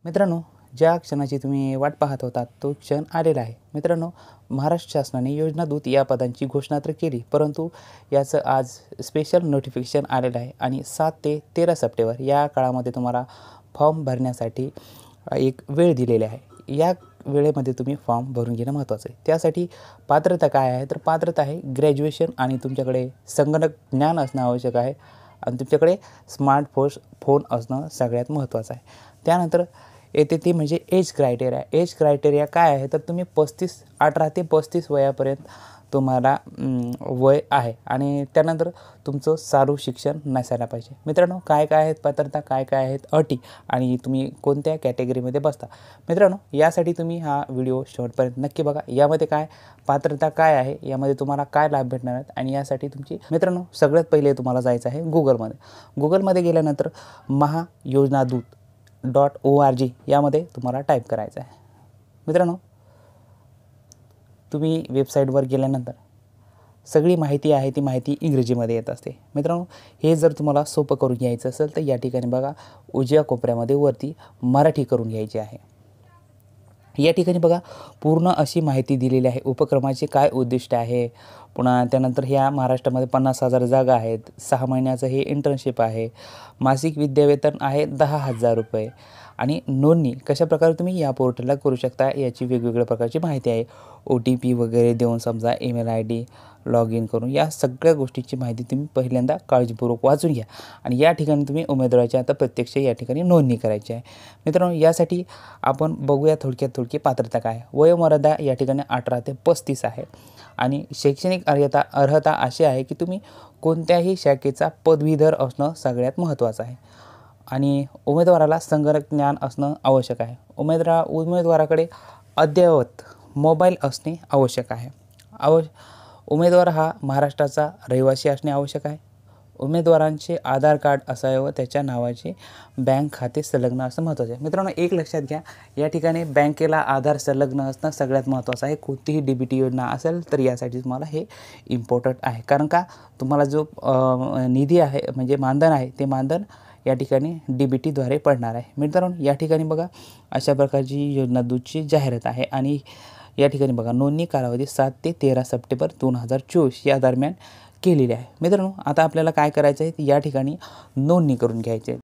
मित्रांनो, ज्या क्षणाची तुम्ही वाट पाहत होतात तो क्षण आलेला आहे. मित्रांनो, महाराष्ट्र शासनाने योजना दूत या पदांची घोषणा तर केली, परंतु याचं आज स्पेशल नोटिफिकेशन आलेलं आहे आणि 7 ते 13 सप्टेंबर या काळामध्ये तुम्हाला फॉर्म भरण्यासाठी एक वेळ दिलेली आहे. या वेळेमध्ये तुम्ही फॉर्म भरून घेणं महत्त्वाचं आहे. त्यासाठी पात्रता काय आहे, तर पात्रता आहे ग्रॅज्युएशन आणि तुमच्याकडे संगणक ज्ञान असणं आवश्यक आहे आणि तुमच्याकडे फोन असणं सगळ्यात महत्त्वाचं आहे. त्यानंतर येते ती म्हणजे एज क्रायटेरिया. एज क्रायटेरिया काय आहे, तर तुम्ही 18 ते 35 वयापर्यंत तुम्हाला वय आहे आणि त्यानंतर तुमचं चालू शिक्षण नसायला पाहिजे. मित्रांनो, काय काय आहेत पात्रता, काय काय आहेत अटी आणि तुम्ही कोणत्या कॅटेगरीमध्ये बसता. मित्रांनो, यासाठी तुम्ही हा व्हिडिओ शेवटपर्यंत नक्की बघा. यामध्ये काय पात्रता काय आहे, यामध्ये तुम्हाला काय लाभ भेटणार आहेत आणि यासाठी तुमची मित्रांनो सगळ्यात पहिले तुम्हाला जायचं आहे गुगलमध्ये गेल्यानंतर महायोजनादूत.org यामध्ये तुम्हाला टाईप करायचं आहे. मित्रांनो, तुम्ही वेबसाईटवर गेल्यानंतर सगळी माहिती आहे ती माहिती इंग्रजीमध्ये येत असते. मित्रांनो, हे जर तुम्हाला सोपं करून घ्यायचं असेल तर या ठिकाणी बघा, उजव्या कोपऱ्यामध्ये वरती मराठी करून घ्यायची आहे. या ठिकाणी बघा, पूर्ण अशी माहिती दिलेली आहे. उपक्रमाचे काय उद्दिष्ट आहे, पुन्हा त्यानंतर ह्या महाराष्ट्रामध्ये 50,000 जागा आहेत, 6 महिन्याचं हे इंटर्नशिप आहे, मासिक विद्यावेतन आहे 10,000 रुपये आणि नोंदणी कशाप्रकारे तुम्ही या पोर्टलला करू शकता याची वेगवेगळ्या प्रकारची माहिती आहे. OTP वगैरे देऊन समजा ईमेल ID लॉग इन करून या सगळ्या गोष्टीची माहिती तुम्ही पहिल्यांदा काळजीपूर्वक वाचून घ्या आणि या ठिकाणी तुम्ही उमेदवाराची आता प्रत्यक्ष या ठिकाणी नोंदणी करायची आहे. मित्रांनो, यासाठी आपण बघूया थोडक्यात पात्रता काय आहे. वयोमर्यादा या ठिकाणी 18 ते 35 आहे आणि शैक्षणिक अर्हता अशी आहे की तुम्ही कोणत्याही शाखेचा पदवीधर असणं सगळ्यात महत्त्वाचं आहे आणि उमेदवाराला संगणक ज्ञान असणं आवश्यक आहे. उमेदवाराकडे अद्ययावत मोबाईल असणे आवश्यक आहे. उमेदवार हा महाराष्ट्राचा रहिवासी असणे आवश्यक आहे. उमेदवारांचे आधार कार्ड असावे व त्याच्या नावाचे बँक खाते संलग्न असणं महत्त्वाचं आहे. मित्रांनो, एक लक्षात घ्या, या ठिकाणी बँकेला आधार संलग्न असणं सगळ्यात महत्त्वाचं आहे. कोणतीही DBT योजना असेल तर यासाठी तुम्हाला हे इम्पॉर्टंट आहे, कारण का तुम्हाला जो निधी आहे म्हणजे मानधन आहे ते मानधन या ठिकाणी DBTद्वारे पडणार आहे. मित्रांनो, या ठिकाणी बघा, अशा प्रकारची योजना दूतची जाहिरात आहे आणि या ठिकाणी बघा, नोंदणी कालावधी 7 ते 13 सप्टेंबर 2024 या दरम्यान केलेली आहे. मित्रांनो, आता आपल्याला काय करायचं आहे, या ठिकाणी नोंदणी करून घ्यायची आहे.